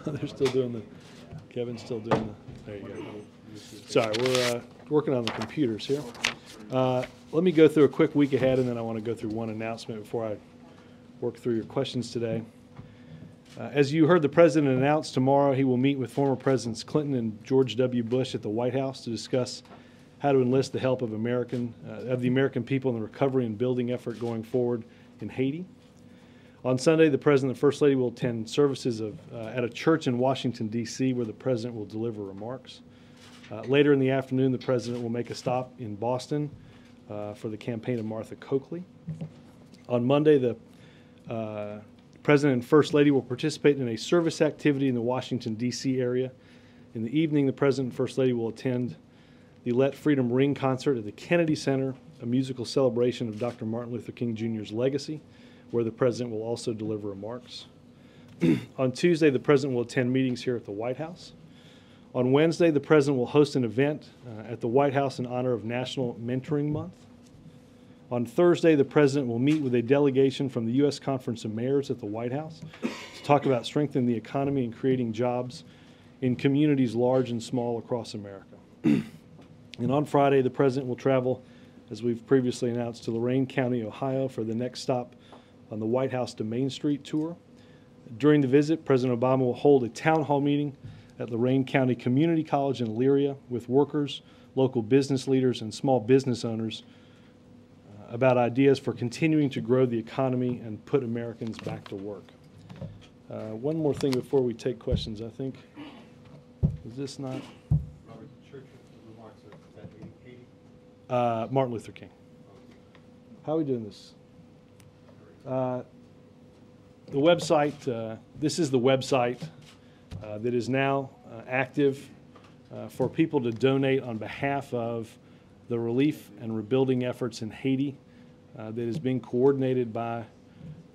They're still doing the, Kevin's still doing the, there you go. Sorry, we're working on the computers here. Let me go through a quick week ahead, and then I want to go through one announcement before I work through your questions today. As you heard the President announce, tomorrow he will meet with former Presidents Clinton and George W. Bush at the White House to discuss how to enlist the help of the American people in the recovery and building effort going forward in Haiti. On Sunday, the President and First Lady will attend services at a church in Washington, D.C., where the President will deliver remarks. Later in the afternoon, the President will make a stop in Boston for the campaign of Martha Coakley. On Monday, the President and First Lady will participate in a service activity in the Washington, D.C. area. In the evening, the President and First Lady will attend the Let Freedom Ring concert at the Kennedy Center, a musical celebration of Dr. Martin Luther King Jr.'s legacy, where the President will also deliver remarks. On Tuesday, the President will attend meetings here at the White House. On Wednesday, the President will host an event at the White House in honor of National Mentoring Month. On Thursday, the President will meet with a delegation from the U.S. Conference of Mayors at the White House to talk about strengthening the economy and creating jobs in communities large and small across America. And on Friday, the President will travel, as we've previously announced, to Lorain County, Ohio for the next stop on the White House to Main Street tour. During the visit, President Obama will hold a town hall meeting at Lorain County Community College in Elyria with workers, local business leaders, and small business owners about ideas for continuing to grow the economy and put Americans back to work. One more thing before we take questions, I think. Is this not? Robert, the church remarks are at 80? Martin Luther King. How are we doing this? The website, this is the website that is now active for people to donate on behalf of the relief and rebuilding efforts in Haiti that is being coordinated by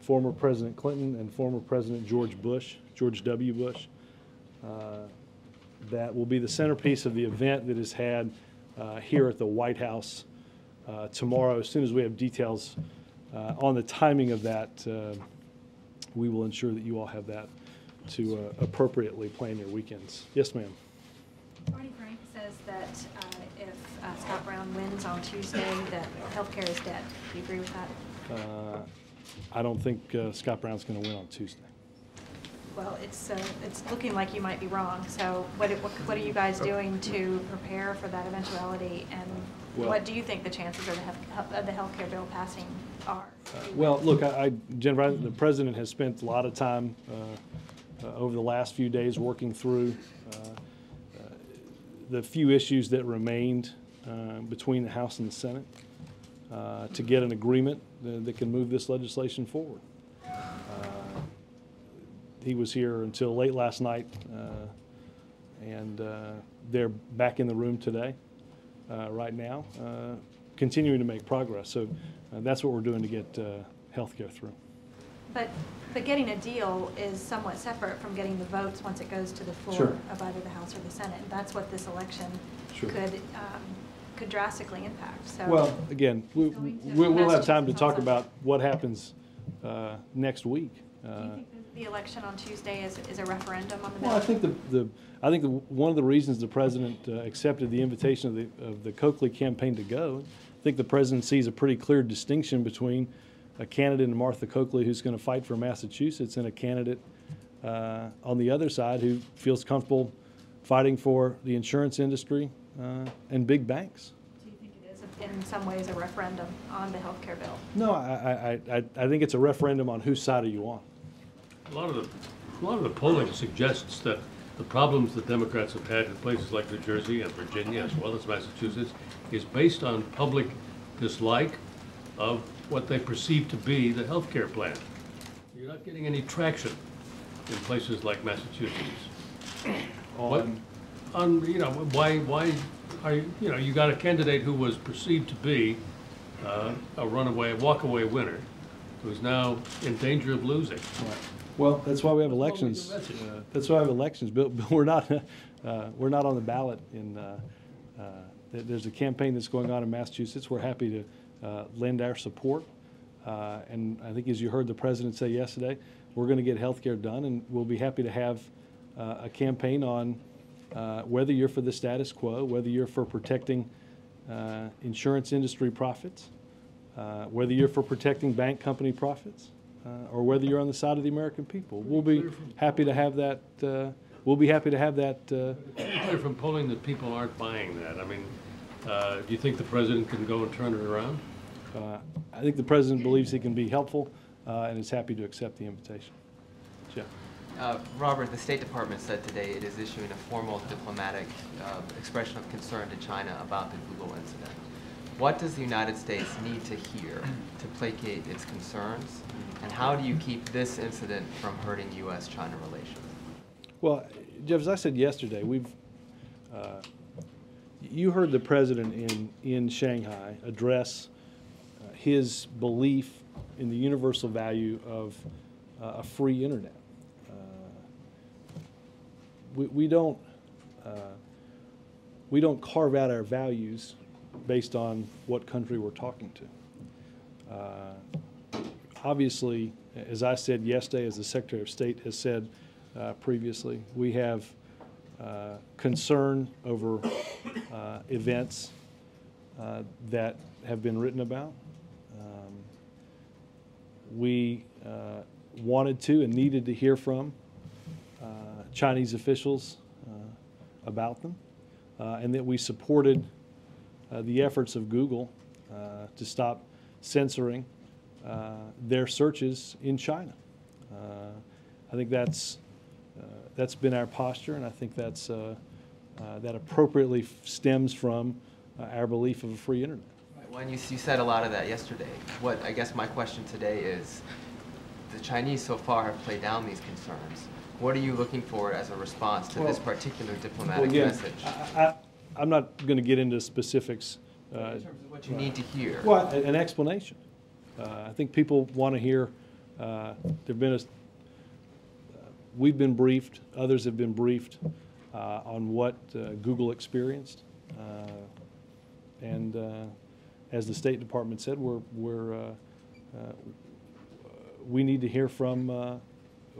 former President Clinton and former President George W. Bush. That will be the centerpiece of the event that is had here at the White House tomorrow. As soon as we have details on the timing of that, we will ensure that you all have that to appropriately plan your weekends. Yes, ma'am. Barney Frank says that if Scott Brown wins on Tuesday, that health care is dead. Do you agree with that? I don't think Scott Brown's going to win on Tuesday. Well, it's looking like you might be wrong. So what are you guys doing to prepare for that eventuality? And what do you think the chances of the health care bill passing are? Well, look, Jennifer, the President has spent a lot of time over the last few days working through the few issues that remained between the House and the Senate to get an agreement that can move this legislation forward. He was here until late last night, and they're back in the room today, right now, continuing to make progress. So that's what we're doing to get health care through. But getting a deal is somewhat separate from getting the votes once it goes to the floor Sure. of either the House or the Senate. And that's what this election Sure. could drastically impact. So well, again, we'll have time to talk about what happens next week. Do you think the election on Tuesday is a referendum on the bill? Well, I think one of the reasons the President accepted the invitation of the Coakley campaign to go, I think the President sees a pretty clear distinction between a candidate in Martha Coakley who's going to fight for Massachusetts and a candidate on the other side who feels comfortable fighting for the insurance industry and big banks. Do you think it is in some ways a referendum on the health care bill? No, I think it's a referendum on whose side are you on. A lot of the polling suggests that the problems that Democrats have had in places like New Jersey and Virginia, as well as Massachusetts, is based on public dislike of what they perceive to be the health care plan. You're not getting any traction in places like Massachusetts. Why are you got a candidate who was perceived to be a walkaway winner, who's now in danger of losing. Right. Well, that's why we have elections. That's why we have elections. But we're not on the ballot. There's a campaign that's going on in Massachusetts. We're happy to lend our support. And I think, as you heard the President say yesterday, we're going to get health care done, and we'll be happy to have a campaign on whether you're for the status quo, whether you're for protecting insurance industry profits, whether you're for protecting bank company profits, or whether you're on the side of the American people. We'll be happy to have that. We'll be happy to have that. Clear from polling that people aren't buying that. I mean, do you think the president can go and turn it around? I think the president believes he can be helpful and is happy to accept the invitation. Jeff. Robert, the State Department said today it is issuing a formal diplomatic expression of concern to China about the Google incident. What does the United States need to hear to placate its concerns, and how do you keep this incident from hurting U.S.-China relations? Well, Jeff, as I said yesterday, you heard the president in Shanghai address his belief in the universal value of a free internet. We don't carve out our values based on what country we're talking to. Obviously, as I said yesterday, as the Secretary of State has said previously, we have concern over events that have been written about. We wanted to and needed to hear from Chinese officials about them, and that we supported the efforts of Google to stop censoring their searches in China. I think that's been our posture, and I think that's that appropriately stems from our belief of a free internet. When you said a lot of that yesterday, what I guess my question today is, the Chinese so far have played down these concerns. What are you looking for as a response to this particular diplomatic message? I'm not going to get into specifics. In terms of what you need to hear. Well, an explanation. I think people want to hear. We've been briefed. Others have been briefed on what Google experienced, and as the State Department said, we need to hear from.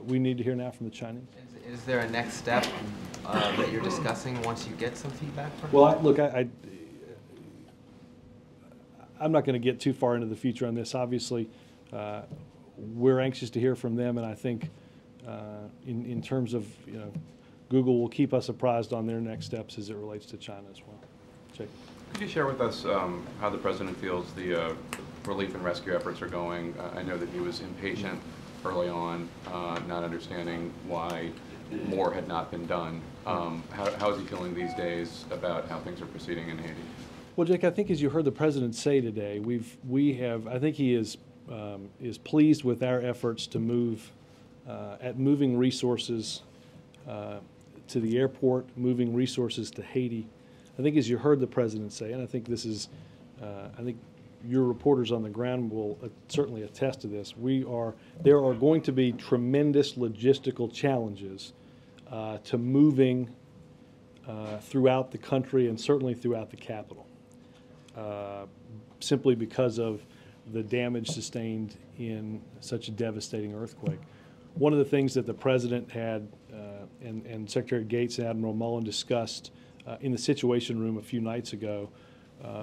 We need to hear now from the Chinese. Is there a next step that you're discussing once you get some feedback from them? Well, look, I'm not going to get too far into the future on this. Obviously, we're anxious to hear from them, and I think in terms of, Google will keep us apprised on their next steps as it relates to China as well. Jake. Could you share with us how the president feels the relief and rescue efforts are going? I know that he was impatient early on, not understanding why more had not been done. How is he feeling these days about how things are proceeding in Haiti? Well, Jake, I think as you heard the president say today, I think he is pleased with our efforts to moving resources to the airport, moving resources to Haiti. I think as you heard the president say, and I think this is, I think your reporters on the ground will certainly attest to this. There are going to be tremendous logistical challenges to moving throughout the country and certainly throughout the capital, simply because of the damage sustained in such a devastating earthquake. One of the things that the president had and Secretary Gates and Admiral Mullen discussed in the Situation Room a few nights ago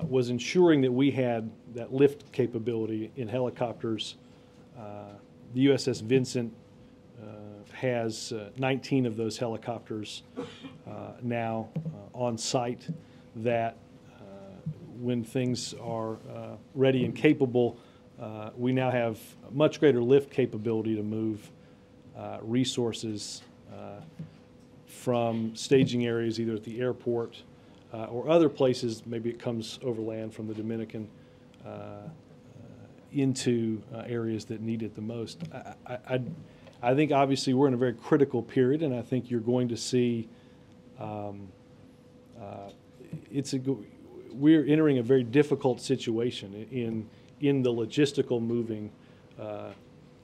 was ensuring that we had that lift capability in helicopters. The USS Vincent has 19 of those helicopters now on site that when things are ready and capable, we now have much greater lift capability to move resources from staging areas either at the airport or other places. Maybe it comes overland from the Dominican into areas that need it the most. I think obviously we're in a very critical period, and I think you're going to see we're entering a very difficult situation in the logistical moving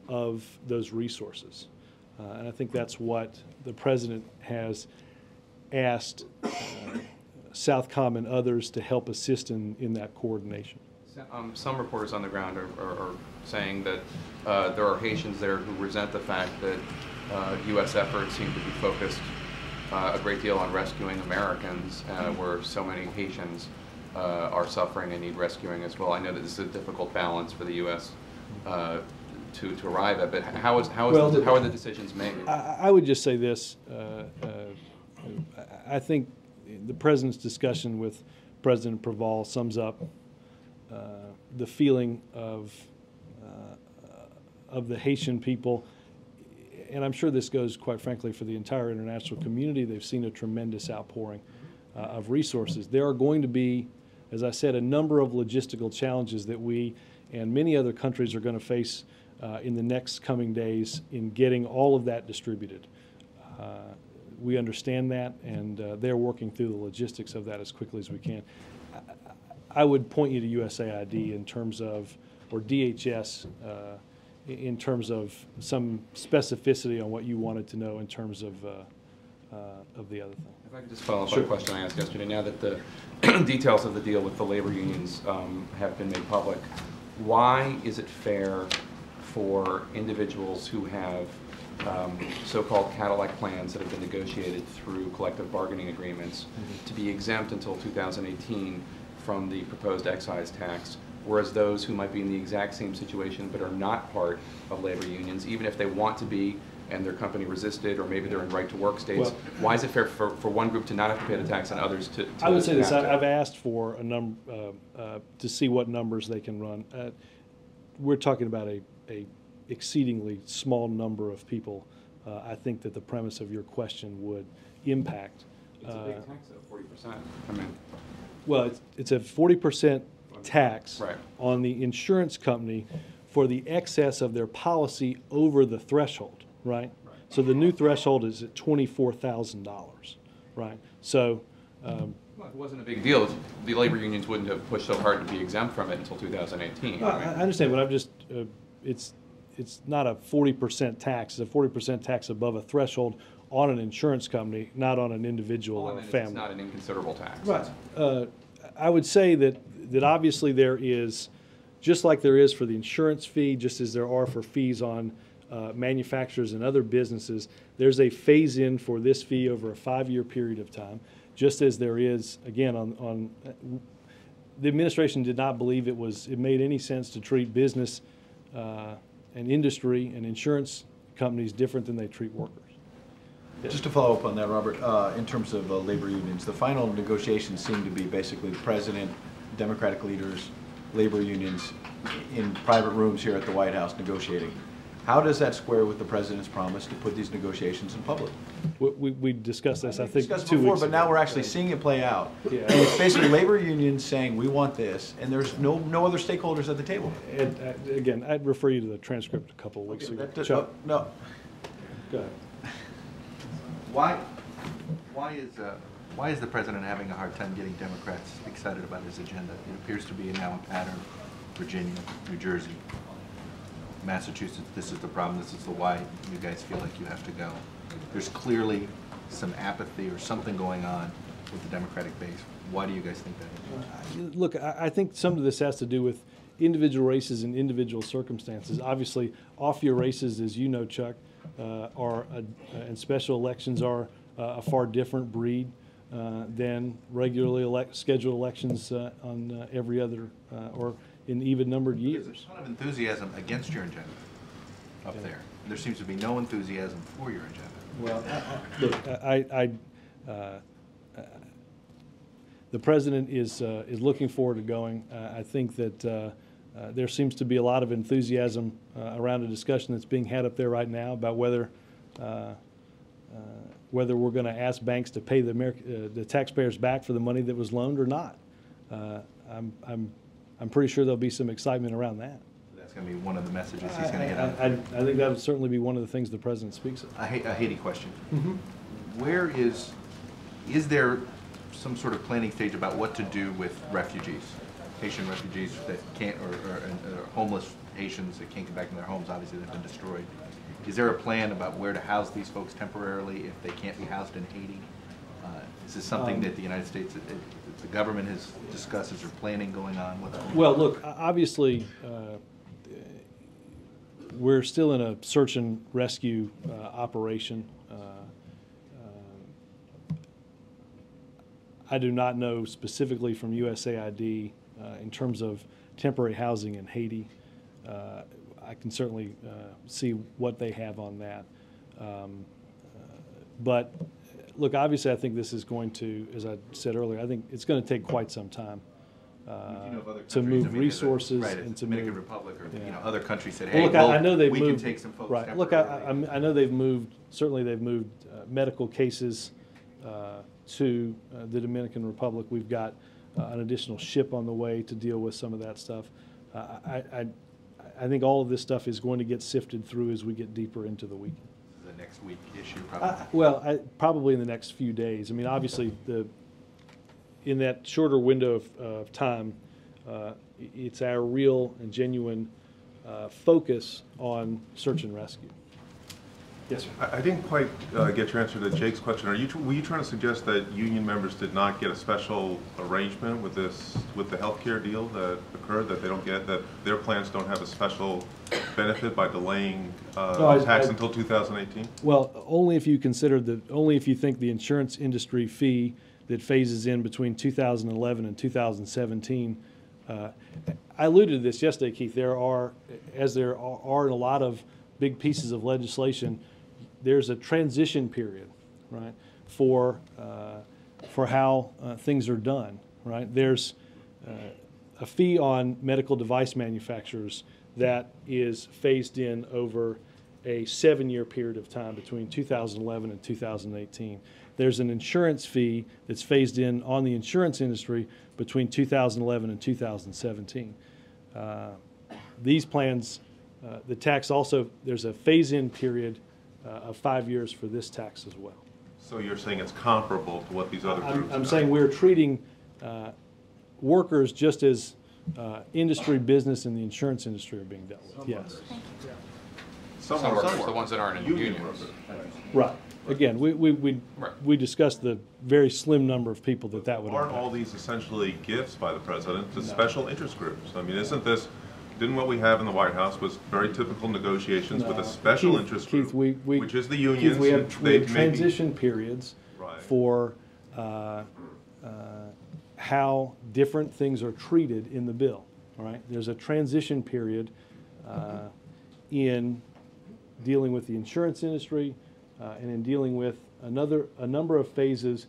of those resources. And I think that's what the president has asked Southcom and others to help assist in that coordination. Some reporters on the ground are saying that there are Haitians there who resent the fact that U.S. efforts seem to be focused a great deal on rescuing Americans, where so many Haitians are suffering and need rescuing as well. I know that this is a difficult balance for the U.S. To arrive at, but how are the decisions made? I would just say this. I think the President's discussion with President Preval sums up the feeling of the Haitian people, and I'm sure this goes, quite frankly, for the entire international community. They've seen a tremendous outpouring of resources. There are going to be, as I said, a number of logistical challenges that we and many other countries are going to face in the next coming days in getting all of that distributed. We understand that, and they're working through the logistics of that as quickly as we can. I would point you to USAID in terms of, or DHS, in terms of some specificity on what you wanted to know in terms of the other thing. If I could just follow up on a question I asked yesterday. Now that the details of the deal with the labor unions have been made public, why is it fair for individuals who have so-called Cadillac plans that have been negotiated through collective bargaining agreements to be exempt until 2018 from the proposed excise tax, whereas those who might be in the exact same situation but are not part of labor unions, even if they want to be and their company resisted, or maybe they're in right-to-work states, well, why is it fair for one group to not have to pay the tax and others to I would say this. I've asked for a number to see what numbers they can run. We're talking about a exceedingly small number of people. I think that the premise of your question would impact. It's a big tax, though, 40%. I mean, well, it's a 40% tax right. on the insurance company for the excess of their policy over the threshold, right? So the new threshold is at $24,000, right? So. Well, it wasn't a big deal. The labor unions wouldn't have pushed so hard to be exempt from it until 2018. Well, I understand, but I'm just, it's not a 40% tax. It's a 40% tax above a threshold on an insurance company, not on an individual or a family. It's not an inconsiderable tax. Right. I would say that obviously there is, just like there is for the insurance fee, just as there are for fees on manufacturers and other businesses, there's a phase-in for this fee over a 5-year period of time, just as there is, again, on the administration did not believe it made any sense to treat business and industry and insurance companies different than they treat workers. Yeah. Just to follow up on that, Robert, in terms of labor unions, the final negotiations seem to be basically the president, Democratic leaders, labor unions in private rooms here at the White House negotiating. How does that square with the president's promise to put these negotiations in public? We discussed this, I think, discussed 2 before, weeks but ago. now we're actually seeing it play out. Yeah. And it's basically labor unions saying we want this, and there's no other stakeholders at the table. And, again, I'd refer you to the transcript a couple of weeks ago. Chuck? No. Go ahead. Why is the president having a hard time getting Democrats excited about his agenda? It appears to be now a pattern. Virginia, New Jersey, Massachusetts. This is the problem. This is the why you guys feel like you have to go. There's clearly some apathy or something going on with the Democratic base. Why do you guys think that is? Look, I think some of this has to do with individual races and individual circumstances. Obviously, off-year races, as you know, Chuck, and special elections are a far different breed than regularly scheduled elections on every other or in even-numbered years. There's a ton of enthusiasm against your agenda up there. There seems to be no enthusiasm for your agenda. Well, look, the president is looking forward to going. I think that there seems to be a lot of enthusiasm around a discussion that's being had up there right now about whether we're going to ask banks to pay the taxpayers back for the money that was loaned or not. I'm pretty sure there'll be some excitement around that. That's going to be one of the messages he's going to get out. I think that would certainly be one of the things the president speaks of. A Haiti question. Mm-hmm. Where is there some sort of planning stage about what to do with refugees, Haitian refugees that can't, or homeless Haitians that can't get back in their homes? Obviously, they've been destroyed. Is there a plan about where to house these folks temporarily if they can't be housed in Haiti? Is this something that the United States, the government has discussed? Is there planning going on? Well, look, obviously, we're still in a search and rescue operation. I do not know specifically from USAID in terms of temporary housing in Haiti. I can certainly see what they have on that. But look, obviously I think this is going to, as I said earlier, I think it's going to take quite some time to move resources right, and to Dominican move. Republic or Yeah. Other countries said, Well, hey, look, I know they've we moved, can take some folks right. Look, temporarily. I know they've moved. Certainly, they've moved medical cases to the Dominican Republic. We've got an additional ship on the way to deal with some of that stuff. I think all of this stuff is going to get sifted through as we get deeper into the week. The next week issue, probably. Well, probably in the next few days. I mean, obviously, in that shorter window of time, it's our real and genuine focus on search and rescue. Yes, sir. I didn't quite get your answer to Jake's question. Were you trying to suggest that union members did not get a special arrangement with the healthcare deal that occurred, that they don't get, that their plans don't have a special benefit by delaying tax until 2018? Well, only if you consider only if you think the insurance industry fee that phases in between 2011 and 2017. I alluded to this yesterday, Keith. There are in a lot of big pieces of legislation, there's a transition period, right, for how things are done, right? There's a fee on medical device manufacturers that is phased in over a 7-year period of time between 2011 and 2018. There's an insurance fee that's phased in on the insurance industry between 2011 and 2017. These plans, the tax also, there's a phase-in period of 5 years for this tax as well. So you're saying it's comparable to what these other groups I'm saying we're treating workers just as industry, business, and the insurance industry are being dealt with. Yes. Some workers, the ones that aren't in unions. Right. Again, we discussed the very slim number of people that would Aren't impact. all these essentially gifts by the president to special interest groups? I mean, didn't what we have in the White House was very typical negotiations with a special interest group, which is the unions? Keith, we have transition periods Right. for how different things are treated in the bill. All right, there's a transition period in dealing with the insurance industry and in dealing with a number of phases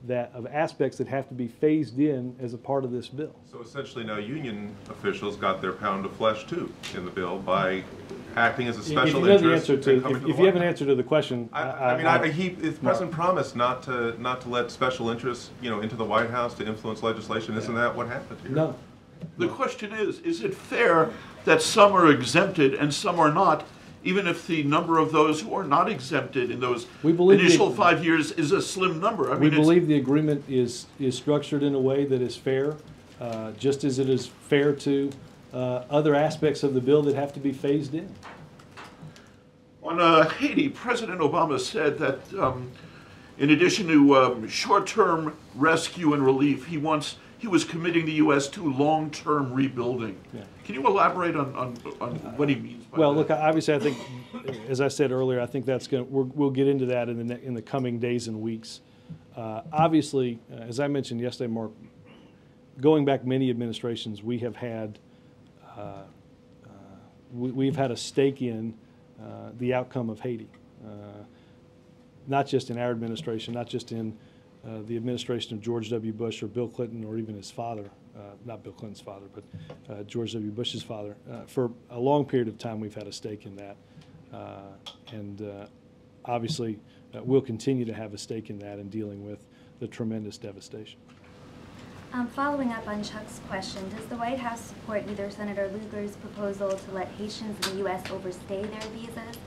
of aspects that have to be phased in as a part of this bill. So essentially now union officials got their pound of flesh too in the bill by acting as a special interest. If you have an answer to the question, the president promised not to let special interests, into the White House to influence legislation. Isn't that what happened here? No. The question is it fair that some are exempted and some are not, even if the number of those who are not exempted in those initial 5 years is a slim number? We believe the agreement is structured in a way that is fair, just as it is fair to other aspects of the bill that have to be phased in. On Haiti, President Obama said that in addition to short-term rescue and relief, he was committing the U.S. to long-term rebuilding. Yeah. Can you elaborate on what he means by that? Well, look, obviously, I think, as I said earlier, I think that's going. We'll get into that in the coming days and weeks. Obviously, as I mentioned yesterday, Mark, going back many administrations, we have had we've had a stake in the outcome of Haiti, not just in our administration, not just in the administration of George W. Bush or Bill Clinton or even his father, not Bill Clinton's father, but George W. Bush's father. For a long period of time, we've had a stake in that. And obviously, we'll continue to have a stake in that in dealing with the tremendous devastation. Following up on Chuck's question, does the White House support either Senator Lugar's proposal to let Haitians in the U.S. overstay their visas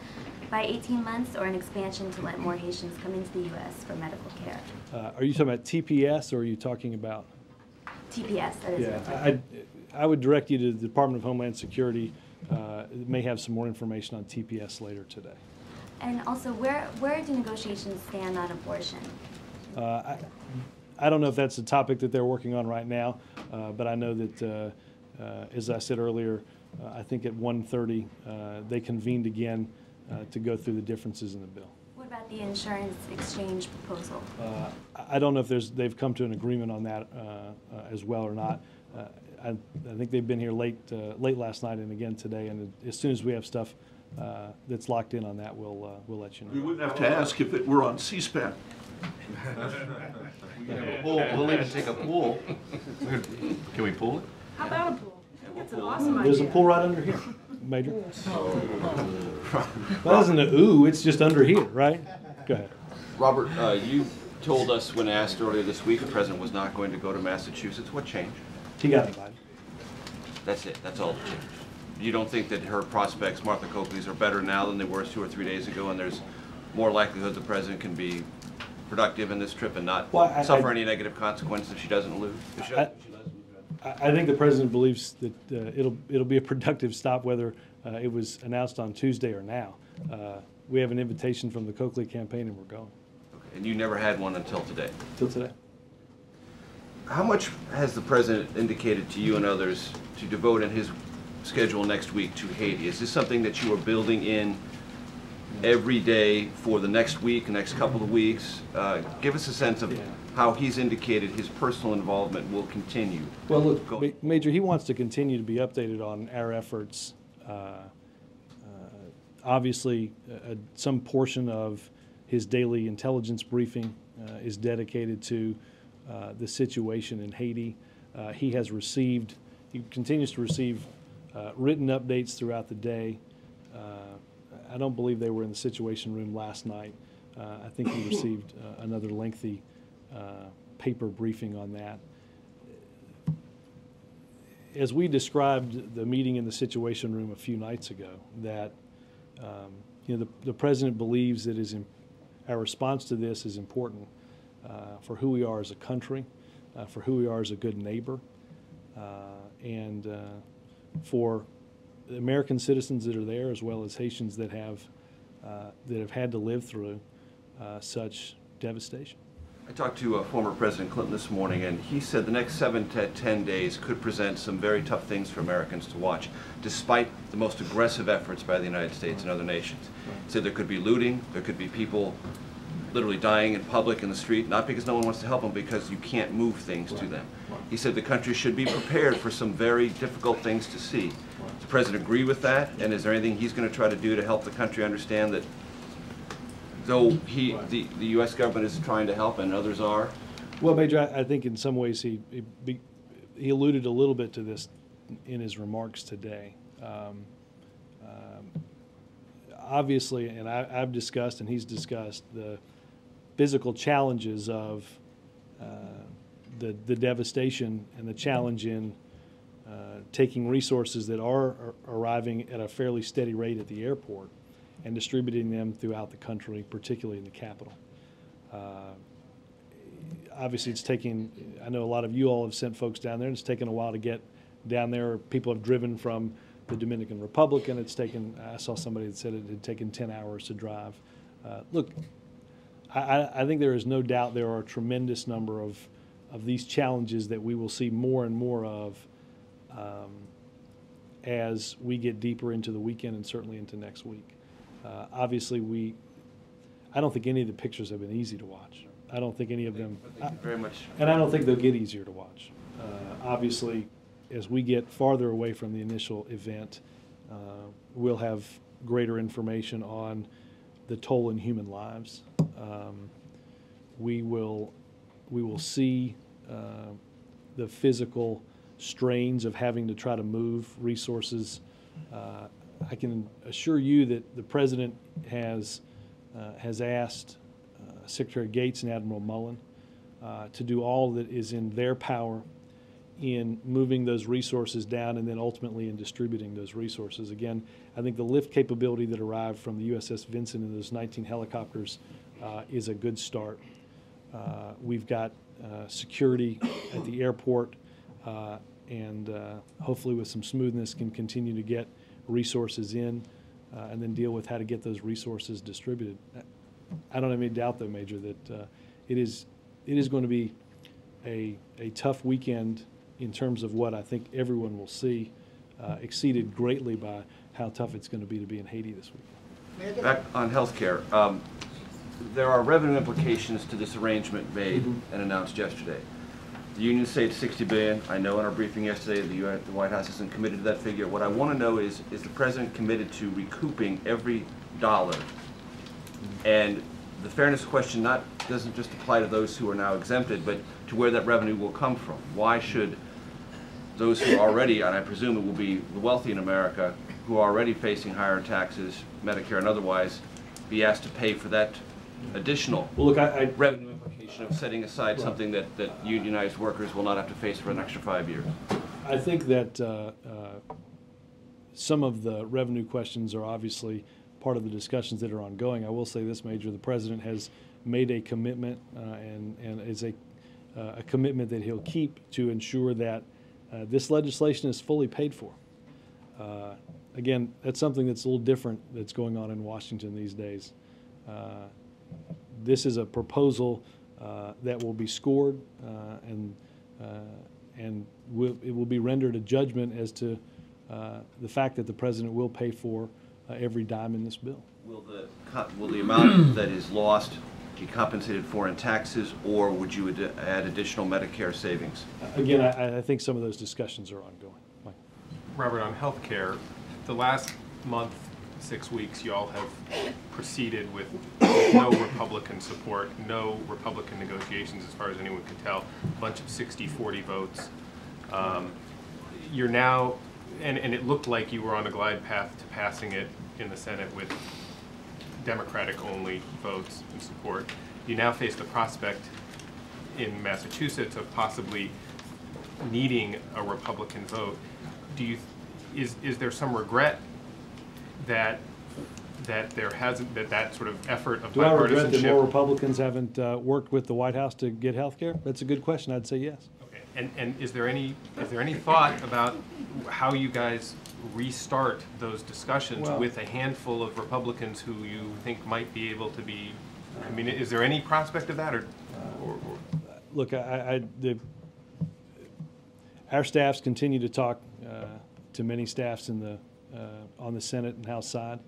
by 18 months, or an expansion to let more Haitians come into the U.S. for medical care? Are you talking about TPS, or are you talking about? TPS, that is. Yeah, I would direct you to the Department of Homeland Security. It may have some more information on TPS later today. And also, where do negotiations stand on abortion? I don't know if that's a topic that they're working on right now, but I know that, as I said earlier, I think at 1:30 they convened again to go through the differences in the bill. What about the insurance exchange proposal? I don't know if they've come to an agreement on that as well or not. I think they've been here late last night and again today, and as soon as we have stuff that's locked in on that, we'll let you know. We wouldn't have to ask if it were on C-SPAN. We'll even take a pool. Can we pool it? How about a pool? I think it's an awesome idea. There's a pool right under here, Major. That isn't an ooh, it's just under here, right? Go ahead. Robert, you told us when asked earlier this week the president was not going to go to Massachusetts. What changed? He got invited. That's it. That's all that changed. You don't think that her prospects, Martha Coakley's, are better now than they were 2 or 3 days ago, and there's more likelihood the president can be productive in this trip and not suffer any negative consequences if she doesn't lose? I think the president believes that it'll be a productive stop, whether it was announced on Tuesday or now. We have an invitation from the Coakley campaign, and we're going. Okay. And you never had one until today? Till today. How much has the president indicated to you and others to devote in his schedule next week to Haiti? Is this something that you are building in every day for the next week, the next couple of weeks? Give us a sense of how he's indicated his personal involvement will continue. Well, look, Major, he wants to continue to be updated on our efforts. Obviously, some portion of his daily intelligence briefing is dedicated to the situation in Haiti. He continues to receive written updates throughout the day. I don't believe they were in the Situation Room last night. I think he received another lengthy paper briefing on that. As we described the meeting in the Situation Room a few nights ago, that the president believes that our response to this is important for who we are as a country, for who we are as a good neighbor, and for the American citizens that are there, as well as Haitians that have had to live through such devastation. I talked to former President Clinton this morning, and he said the next 7 to 10 days could present some very tough things for Americans to watch, despite the most aggressive efforts by the United States and other nations. He said there could be looting, there could be people literally dying in public in the street, not because no one wants to help them, because you can't move things to them. He said the country should be prepared for some very difficult things to see. Does the president agree with that? And is there anything he's going to try to do to help the country understand that though the U.S. government is trying to help and others are? Well, Major, I think in some ways he alluded a little bit to this in his remarks today. Obviously, and I've discussed and he's discussed the physical challenges of the devastation and the challenge in taking resources that are arriving at a fairly steady rate at the airport and distributing them throughout the country, particularly in the capital. Obviously, it's taking, I know a lot of you all have sent folks down there, and it's taken a while to get down there. People have driven from the Dominican Republic, and it's taken, I saw somebody that said it had taken 10 hours to drive. Look, I think there is no doubt there are a tremendous number of these challenges that we will see more and more of as we get deeper into the weekend and certainly into next week. Obviously, I don't think any of the pictures have been easy to watch. I don't think any of them, Thank you very much. And I don't think they'll get easier to watch. Obviously, as we get farther away from the initial event, we'll have greater information on the toll in human lives. We will see the physical strains of having to try to move resources. I can assure you that the president has asked Secretary Gates and Admiral Mullen to do all that is in their power in moving those resources down and then ultimately in distributing those resources. Again, I think the lift capability that arrived from the USS Vincent and those 19 helicopters is a good start. We've got security at the airport and hopefully with some smoothness can continue to get resources in and then deal with how to get those resources distributed. I don't have any doubt, though, Major, that it is going to be a tough weekend in terms of what I think everyone will see, exceeded greatly by how tough it's going to be in Haiti this week. Back on health care, there are revenue implications to this arrangement made and announced yesterday. The unions say it's $60 billion. I know in our briefing yesterday the White House isn't committed to that figure. What I want to know is the president committed to recouping every dollar? And the fairness question doesn't just apply to those who are now exempted, but to where that revenue will come from. Why should those who are already, and I presume it will be the wealthy in America, who are already facing higher taxes, Medicare and otherwise, be asked to pay for that additional revenue implication of setting aside something that unionized workers will not have to face for an extra 5 years? I think that some of the revenue questions are obviously part of the discussions that are ongoing. I will say this, Major, the president has made a commitment and is a commitment that he'll keep to ensure that this legislation is fully paid for. Again, that's something that's a little different that's going on in Washington these days. This is a proposal that will be scored and it will be rendered a judgment as to the fact that the president will pay for every dime in this bill. Will the amount that is lost be compensated for in taxes, or would you add additional Medicare savings? Again, I think some of those discussions are ongoing. Mike. Robert, on health care, the last month, 6 weeks, you all have proceeded with no Republican support, no Republican negotiations as far as anyone could tell, a bunch of 60-40 votes. You're now, and it looked like you were on a glide path to passing it in the Senate with Democratic-only votes and support. You now face the prospect in Massachusetts of possibly needing a Republican vote. Is there some regret that there hasn't that sort of effort of bipartisanship? Do I regret that more Republicans haven't worked with the White House to get health care? That's a good question. I'd say yes. Okay. And is there any thought about how you guys restart those discussions with a handful of Republicans who you think might be able to be? I mean, is there any prospect of that, or? Look, our staffs continue to talk to many staffs in the on the Senate and House side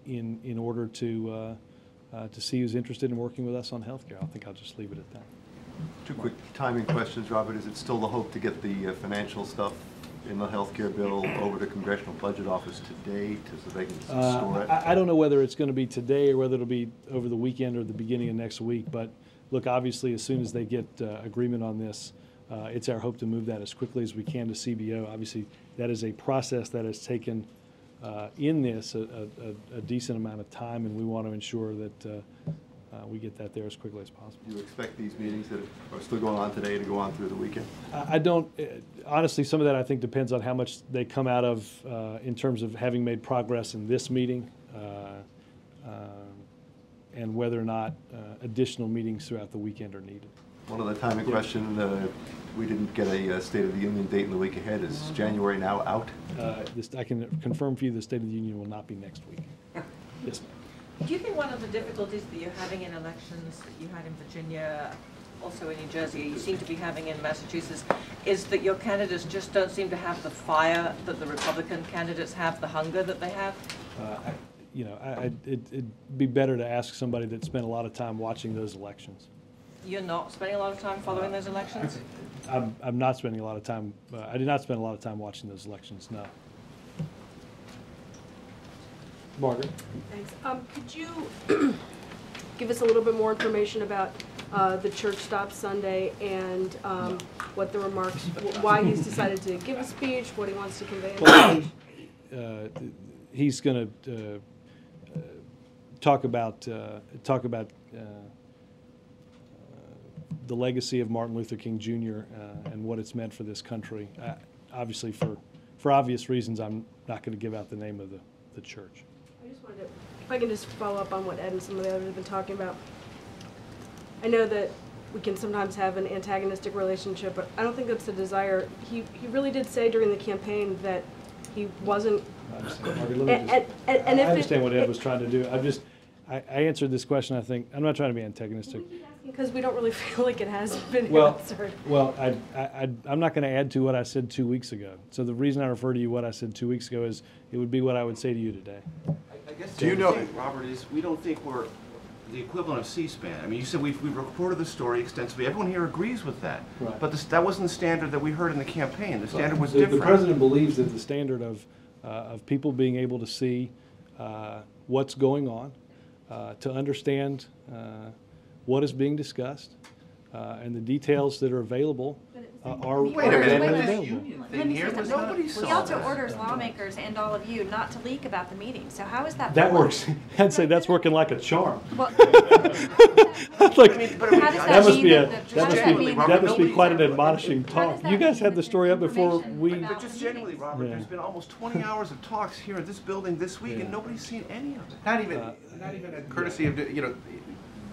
in order to see who's interested in working with us on health care. I think I'll just leave it at that. Two quick timing questions, Robert. Is it still the hope to get the financial stuff in the health care bill over to Congressional Budget Office today so they can store it? I don't know whether it's going to be today or whether it'll be over the weekend or the beginning of next week. But look, obviously, as soon as they get agreement on this, it's our hope to move that as quickly as we can to CBO. Obviously, that is a process that has taken in this a decent amount of time, and we want to ensure that we get that there as quickly as possible. Do you expect these meetings that are still going on today to go on through the weekend? I don't. Honestly, some of that I think depends on how much they come out of in terms of having made progress in this meeting and whether or not additional meetings throughout the weekend are needed. One other timing question. We didn't get a State of the Union date in the week ahead. Is January now out? I can confirm for you the State of the Union will not be next week. Yes, ma'am. Do you think one of the difficulties that you're having in elections that you had in Virginia, also in New Jersey, you seem to be having in Massachusetts, is that your candidates just don't seem to have the fire that the Republican candidates have, the hunger that they have? It'd be better to ask somebody that spent a lot of time watching those elections. You're not spending a lot of time following those elections? I'm not spending a lot of time. I did not spend a lot of time watching those elections, no. Margaret? Thanks. Could you give us a little bit more information about the church stop Sunday and what the remarks, why he's decided to give a speech, what he wants to convey? Well, he's going to talk about the legacy of Martin Luther King Jr. And what it's meant for this country. Obviously, for obvious reasons, I'm not going to give out the name of the church. I just wanted to, if I can just follow up on what Ed and some of the others have been talking about. I know that we can sometimes have an antagonistic relationship, but I don't think that's the desire. He really did say during the campaign that he wasn't. I understand, Margaret, I understand what Ed was trying to do. I answered this question. I think I'm not trying to be antagonistic. Because we don't really feel like it has been answered. Well, I'm not going to add to what I said 2 weeks ago. So the reason I refer to you what I said 2 weeks ago is it would be what I would say to you today. I guess the thing, Robert, is we don't think we're the equivalent of C-SPAN. I mean, you said we've reported the story extensively. Everyone here agrees with that. Right. But that wasn't the standard that we heard in the campaign. The standard was different. The president believes that the standard of people being able to see what's going on, to understand what is being discussed, and the details that are available are Wait a minute, available. He also orders lawmakers and all of you not to leak about the meeting. So how is that? That works. I'd say that's working like a charm. Well, Like, that that must be quite an admonishing talk. You guys had the story up before we. But just genuinely, Robert, there's been almost 20 hours of talks here at this building this week, and nobody's seen any of it. Not even a courtesy of,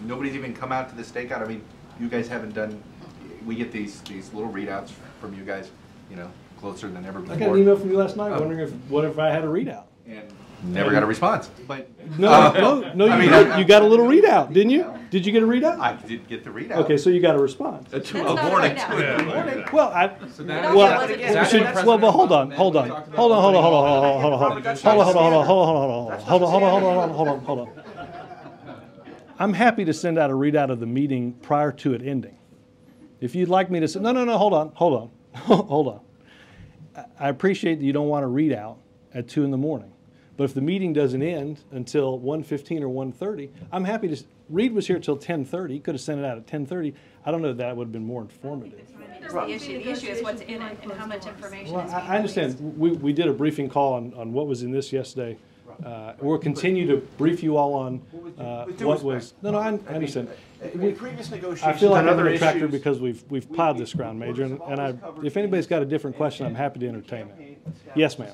nobody's even come out to the stakeout. I mean, you guys haven't done, we get these little readouts from you guys, closer than ever before. I got an email from you last night wondering what if I had a readout. And never got a response. But No, you got a little readout, didn't you? Did you get a readout? I did get the readout. Okay, so you got a response. That's not a readout. Well, but hold on. I'm happy to send out a readout of the meeting prior to it ending. If you'd like me to say, no, hold on. I appreciate that you don't want to read out at 2 in the morning. But if the meeting doesn't end until 1:15 or 1:30, I'm happy to. Reed was here till 10:30. He could have sent it out at 10:30. I don't know if that would have been more informative. The issue is what's in it and how much information is being I understand. We did a briefing call on what was in this yesterday. We'll continue to brief you all on what was. No, I understand. Previous negotiations. I feel like I'm a detractor because we've plowed this ground, Major, and if anybody's got a different question, I'm happy to entertain it. Yes, ma'am.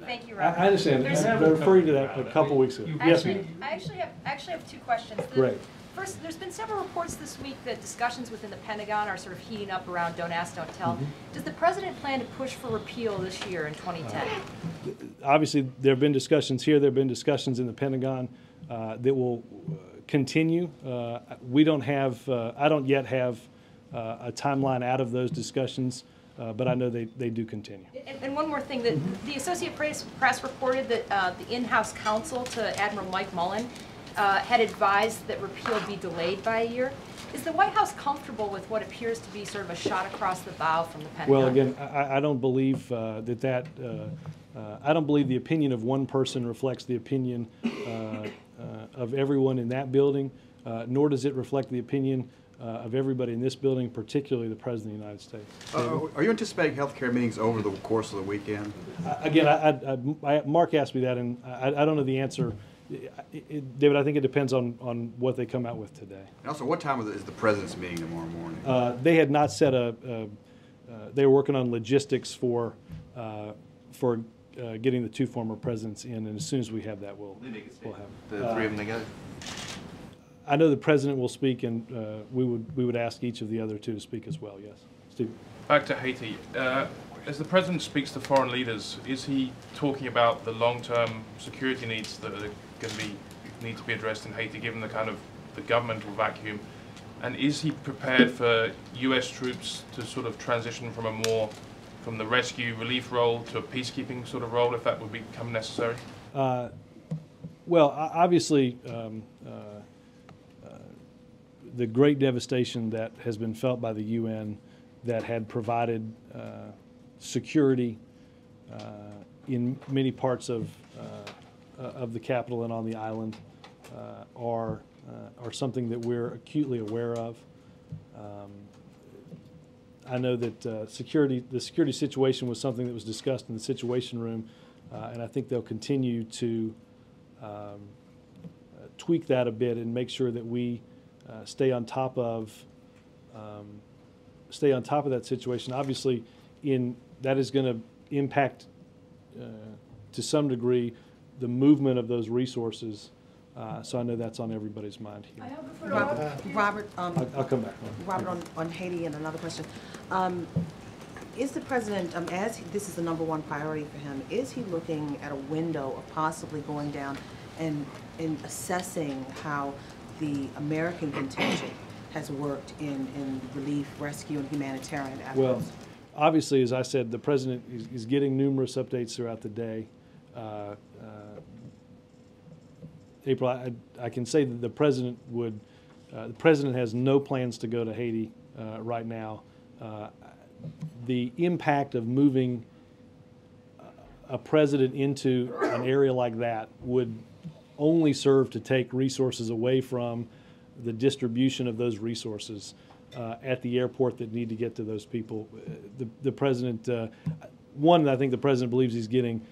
Thank you, Robert. I understand. I referred to that a couple weeks ago. Yes, ma'am. I actually have 2 questions. Great. First, there's been several reports this week that discussions within the Pentagon are sort of heating up around don't ask, don't tell. Does the president plan to push for repeal this year in 2010? Obviously, there have been discussions here. There have been discussions in the Pentagon that will continue. We don't have, I don't yet have a timeline out of those discussions, but I know they do continue. And one more thing, the Associated Press reported that the in-house counsel to Admiral Mike Mullen had advised that repeal be delayed by a year. Is the White House comfortable with what appears to be sort of a shot across the bow from the Pentagon? Well, again, I don't believe I don't believe the opinion of one person reflects the opinion of everyone in that building, nor does it reflect the opinion of everybody in this building, particularly the President of the United States. Are you anticipating healthcare meetings over the course of the weekend? Again, Mark asked me that, and I don't know the answer. David, I think it depends on what they come out with today. And also, what time is the President's meeting tomorrow morning? They had not set they were working on logistics for getting the 2 former presidents in, and as soon as we have that, we'll have the 3 of them together. I know the president will speak, and we would ask each of the other 2 to speak as well. Yes, Steve. Back to Haiti. As the president speaks to foreign leaders, is he talking about the long-term security needs that are going to need to be addressed in Haiti, given the kind of the governmental vacuum? And is he prepared for U.S. troops to sort of transition from the rescue relief role to a peacekeeping sort of role, if that would become necessary? Well, obviously, the great devastation that has been felt by the UN that had provided security in many parts of the capital and on the island are something that we're acutely aware of. I know that the security situation was something that was discussed in the Situation Room, and I think they'll continue to tweak that a bit and make sure that we stay on top of that situation. Obviously, that is going to impact to some degree the movement of those resources. So I know that's on everybody's mind here. Robert, I'll come back. Robert, on Haiti, and another question. Is the president, as this is the #1 priority for him, is he looking at a window of possibly going down and assessing how the American contingent has worked in relief, rescue, and humanitarian efforts? Well, obviously, as I said, the president is getting numerous updates throughout the day. April, I can say that the president has no plans to go to Haiti right now. The impact of moving a president into an area like that would only serve to take resources away from the distribution of those resources at the airport that need to get to those people. The president, I think the president believes he's getting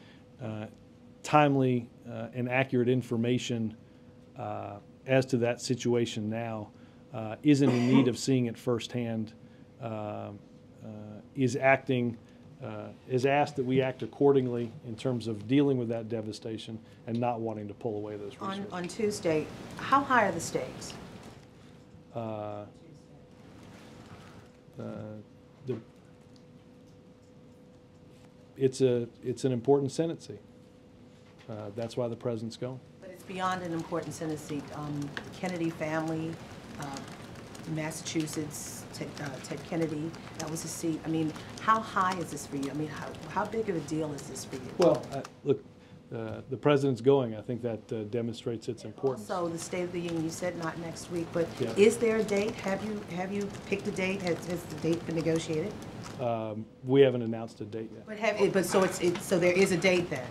timely and accurate information as to that situation now, isn't in need of seeing it firsthand, is asked that we act accordingly in terms of dealing with that devastation and not wanting to pull away those resources. On Tuesday, how high are the stakes? It's an important sentencing. That's why the president's going. But it's beyond an important sentencing. Kennedy family, Massachusetts, Ted Kennedy, that was his seat. I mean, how high is this for you? I mean, how big of a deal is this for you? Well, look, the president's going. I think that demonstrates its importance. Also, the State of the Union, you said not next week, but yeah. Is there a date? Have you picked a date? Has the date been negotiated? We haven't announced a date yet. But so there is a date then.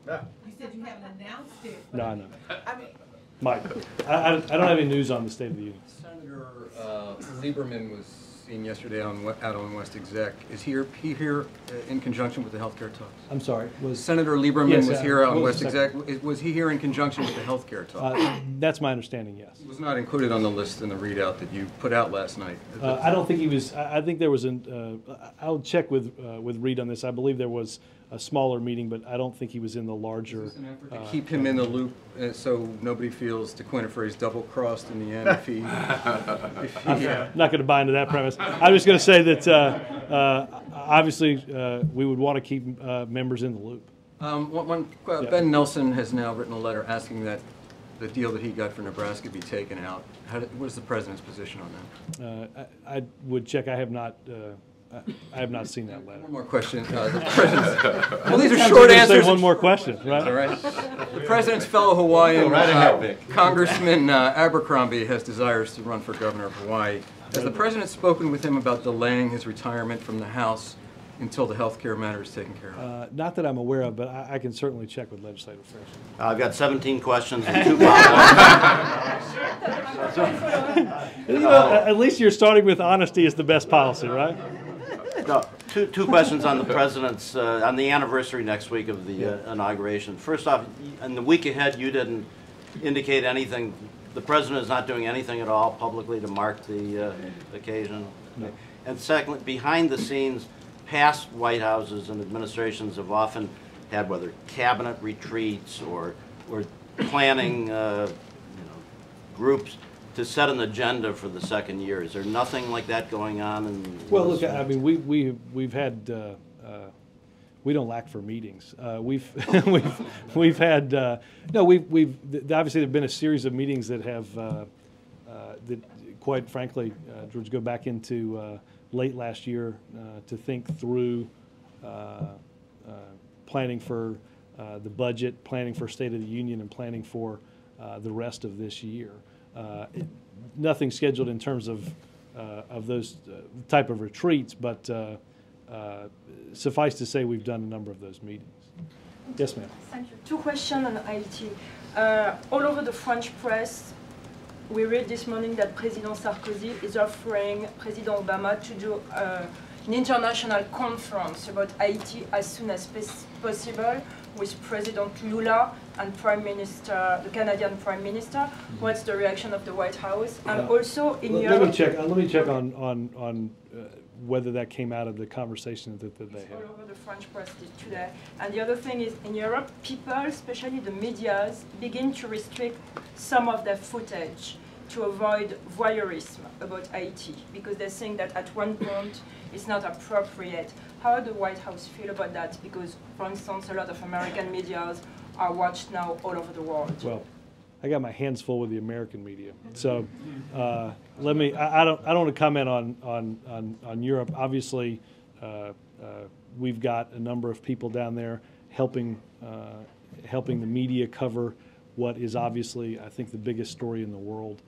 You said you haven't announced it. No. I mean, Mike, I don't have any news on the State of the Union. Senator Lieberman was seen yesterday out on West Exec. Is he here in conjunction with the healthcare talks? I'm sorry. Senator Lieberman was here out on West Exec. Was he here in conjunction with the healthcare talks? That's my understanding. Yes. He was not included on the list in the readout that you put out last night. I don't think he was. I think there was I'll check with Reed on this. I believe there was a smaller meeting, but I don't think he was in the larger. Is this an effort to keep him in the loop so nobody feels, to coin a phrase, double-crossed in the end if he... I'm not going to buy into that premise. I'm just going to say that obviously we would want to keep members in the loop. Ben Nelson has now written a letter asking that the deal that he got for Nebraska be taken out. What is the president's position on that? I would check. I have not seen that letter. One more question. The president's, well, these are short answers. Say one more question, right? All right. The president's fellow Hawaiian Congressman Abercrombie has desires to run for governor of Hawaii. Has the president spoken with him about delaying his retirement from the House until the health care matter is taken care of? Not that I'm aware of, but I can certainly check with legislative affairs. I've got 17 questions and 2 follow-ups. At least you're starting with honesty is the best policy, right? No, two questions on the president's, on the anniversary next week of the inauguration. First off, in the week ahead, you didn't indicate anything. The president is not doing anything at all publicly to mark the occasion. No. And secondly, behind the scenes, past White Houses and administrations have often had whether cabinet retreats or planning groups to set an agenda for the second year. Is there nothing like that going on? Well, look, I mean, we've had we don't lack for meetings. We've had obviously there've been a series of meetings that have that quite frankly, George, go back into late last year to think through planning for the budget, planning for State of the Union, and planning for the rest of this year. Nothing scheduled in terms of those type of retreats, but suffice to say we've done a number of those meetings. Yes, ma'am. Thank you. 2 questions on IT. All over the French press, we read this morning that President Sarkozy is offering President Obama to do an international conference about Haiti as soon as possible with President Lula and the Canadian Prime Minister. What's the reaction of the White House? And also in Europe... Let me check on whether that came out of the conversation that they had. All over the French press today. And the other thing is, in Europe, people, especially the medias, begin to restrict some of their footage to avoid voyeurism about Haiti, because they think that at one point it's not appropriate. How does the White House feel about that? Because, for instance, a lot of American medias are watched now all over the world. Well, I got my hands full with the American media, so let me. I don't want to comment on Europe. Obviously, we've got a number of people down there helping the media cover what is obviously, I think, the biggest story in the world.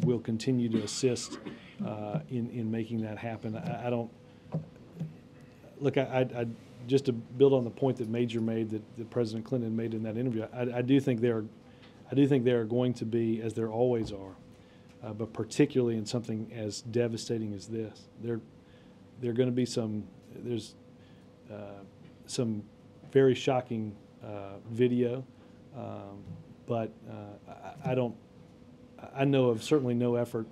We'll continue to assist in making that happen. I don't look. I just to build on the point that Major made, that President Clinton made in that interview. I do think there are going to be, as there always are, but particularly in something as devastating as this, there are going to be some very shocking video, but I know of certainly no effort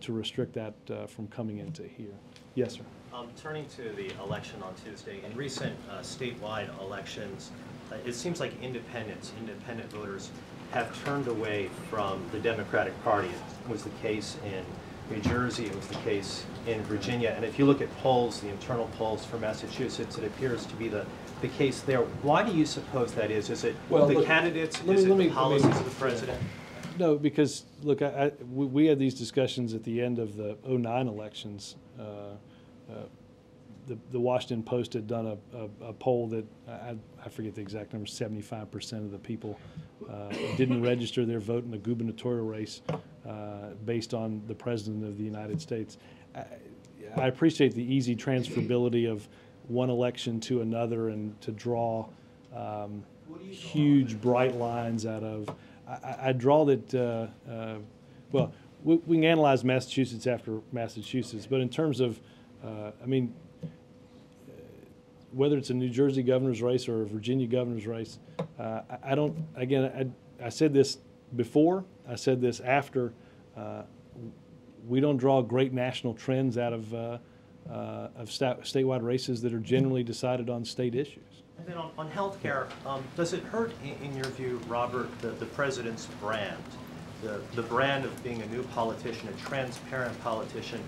to restrict that from coming into here. Yes, sir. Turning to the election on Tuesday, in recent statewide elections, it seems like independent voters have turned away from the Democratic Party. It was the case in New Jersey, it was the case in Virginia, and if you look at polls, the internal polls for Massachusetts, it appears to be the case there. Why do you suppose that is? Is it the candidates? Is it the policies of the president? No, because look, we had these discussions at the end of the '09 elections. The Washington Post had done a poll that I forget the exact number. 75% of the people didn't register their vote in the gubernatorial race based on the President of the United States. I appreciate the easy transferability of one election to another and to draw huge bright lines out of. I draw that. Well, we can analyze Massachusetts after Massachusetts, but in terms of, I mean, whether it's a New Jersey governor's race or a Virginia governor's race, I don't, again, I said this before, I said this after, we don't draw great national trends out of statewide races that are generally decided on state issues. And then on health care, does it hurt, in your view, Robert, the president's brand, the brand of being a new politician, a transparent politician,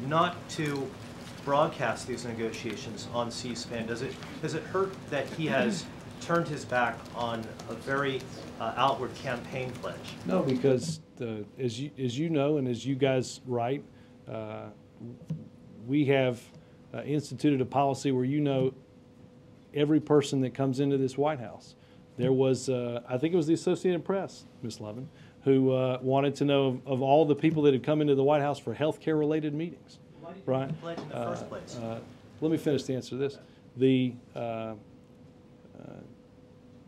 not to broadcast these negotiations on C-SPAN? Does it hurt that he has turned his back on a very outward campaign pledge? No, because as you know, and as you guys write, we have instituted a policy where every person that comes into this White House. There was, I think it was the Associated Press, Ms. Lovin, who wanted to know of all the people that had come into the White House for health care related meetings. Why did you right? make the pledge in the first place? Let me finish the answer to this.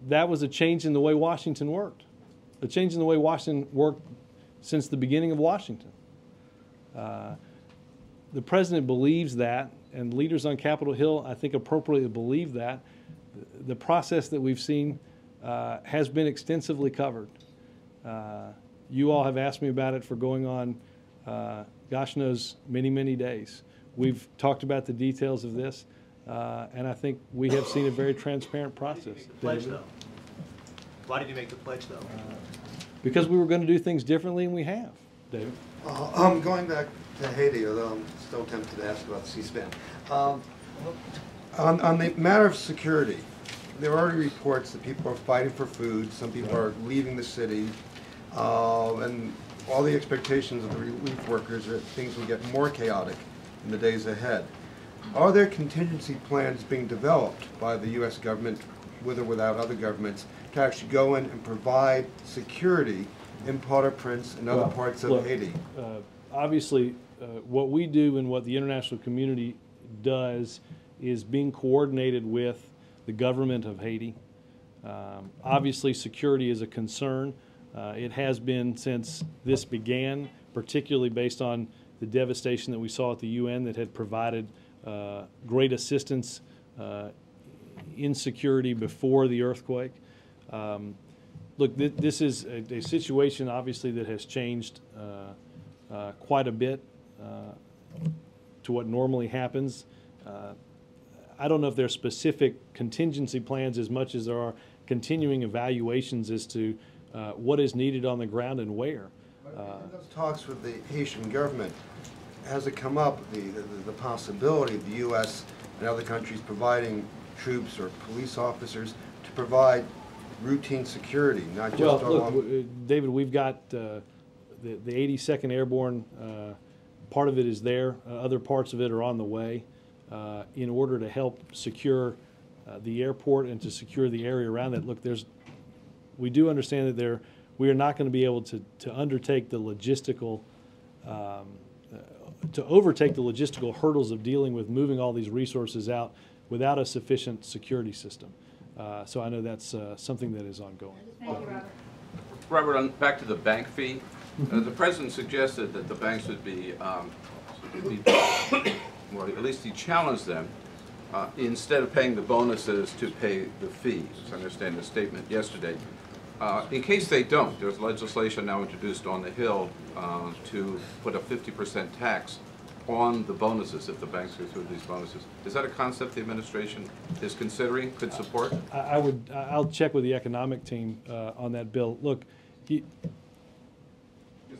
That was a change in the way Washington worked. A change in the way Washington worked since the beginning of Washington. The president believes that, and leaders on Capitol Hill, I think, appropriately believe that. The process that we've seen has been extensively covered. You all have asked me about it for going on, gosh knows, many, many days. We've talked about the details of this, and I think we have seen a very transparent process. Pledge, though. Why did you make the pledge, though? Because we were going to do things differently, and we have, David. Going back to Haiti, although I'm still tempted to ask about C-SPAN. On the matter of security, there are already reports that people are fighting for food, some people are leaving the city, and all the expectations of the relief workers are that things will get more chaotic in the days ahead. Are there contingency plans being developed by the U.S. government, with or without other governments, to actually go in and provide security in Port-au-Prince and other parts of Haiti? Obviously, what we do and what the international community does is being coordinated with the government of Haiti. Obviously, security is a concern. It has been since this began, particularly based on the devastation that we saw at the UN that had provided great assistance in security before the earthquake. Look, this is a situation, obviously, that has changed quite a bit to what normally happens. I don't know if there are specific contingency plans as much as there are continuing evaluations as to what is needed on the ground and where. In those talks with the Haitian government, has it come up, the possibility of the U.S. and other countries providing troops or police officers to provide routine security, not just look, David, we've got the 82nd Airborne, part of it is there, other parts of it are on the way in order to help secure the airport and to secure the area around it. Look, we do understand that we are not going to be able to undertake the logistical to overtake the logistical hurdles of dealing with moving all these resources out without a sufficient security system. So I know that's something that is ongoing. Thank you, Robert. Robert, back to the bank fee. The president suggested that the banks would be well, at least he challenged them, instead of paying the bonuses, to pay the fees. I understand the statement yesterday. In case they don't, there's legislation now introduced on the Hill to put a 50% tax on the bonuses if the banks go through these bonuses. Is that a concept the administration is considering, could support? I'll check with the economic team on that bill. Look, because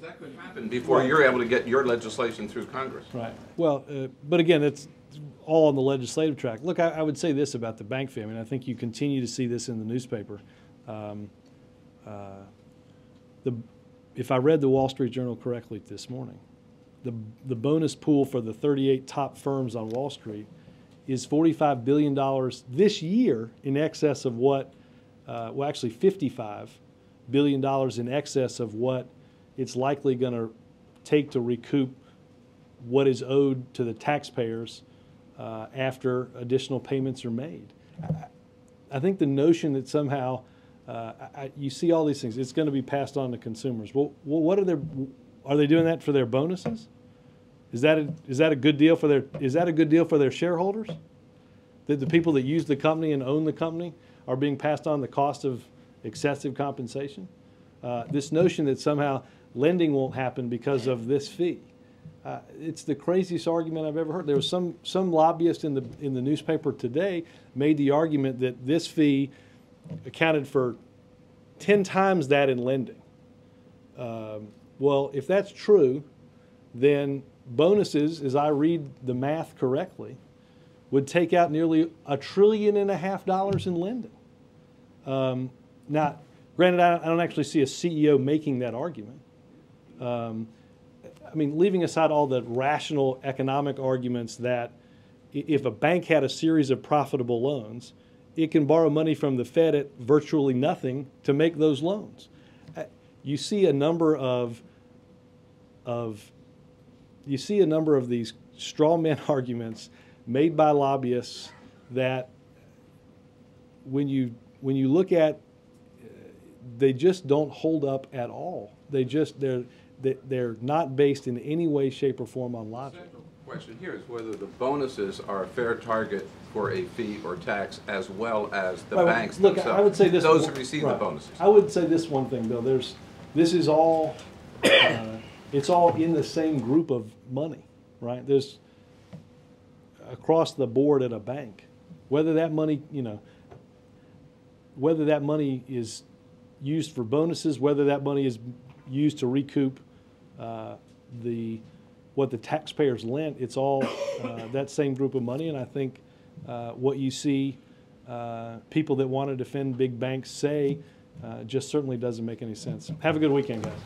that could happen before you're able to get your legislation through Congress. Right. Well, but again, it's all on the legislative track. Look, I would say this about the bank fee. I mean, I think you continue to see this in the newspaper. If I read the Wall Street Journal correctly this morning, the bonus pool for the 38 top firms on Wall Street is $45 billion this year, in excess of what, well, actually $55 billion in excess of what it's likely going to take to recoup what is owed to the taxpayers after additional payments are made. I think the notion that somehow you see all these things, it's going to be passed on to consumers. Well, what are they doing that for their bonuses? Is that a good deal for their shareholders? That the people that use the company and own the company are being passed on the cost of excessive compensation? This notion that somehow lending won't happen because of this fee. It's the craziest argument I've ever heard. There was some lobbyist in the newspaper today made the argument that this fee accounted for 10 times that in lending. Well, if that's true, then bonuses, as I read the math correctly, would take out nearly $1.5 trillion in lending. Now, granted, I don't actually see a CEO making that argument. I mean, leaving aside all the rational economic arguments that if a bank had a series of profitable loans, it can borrow money from the Fed at virtually nothing to make those loans. You see a number of these straw man arguments made by lobbyists that when you look at, they just don't hold up at all. They're not based in any way, shape, or form on logic. The central question here is whether the bonuses are a fair target for a fee or tax, as well as the banks Look, themselves. I would say this. Those who receive the bonuses. I would say this one thing, Bill. This is all. It's all in the same group of money, right? There's across the board at a bank, whether that money, whether that money is used for bonuses, whether that money is used to recoup what the taxpayers lent, it's all that same group of money. And I think what you see people that want to defend big banks say just certainly doesn't make any sense. Have a good weekend, guys.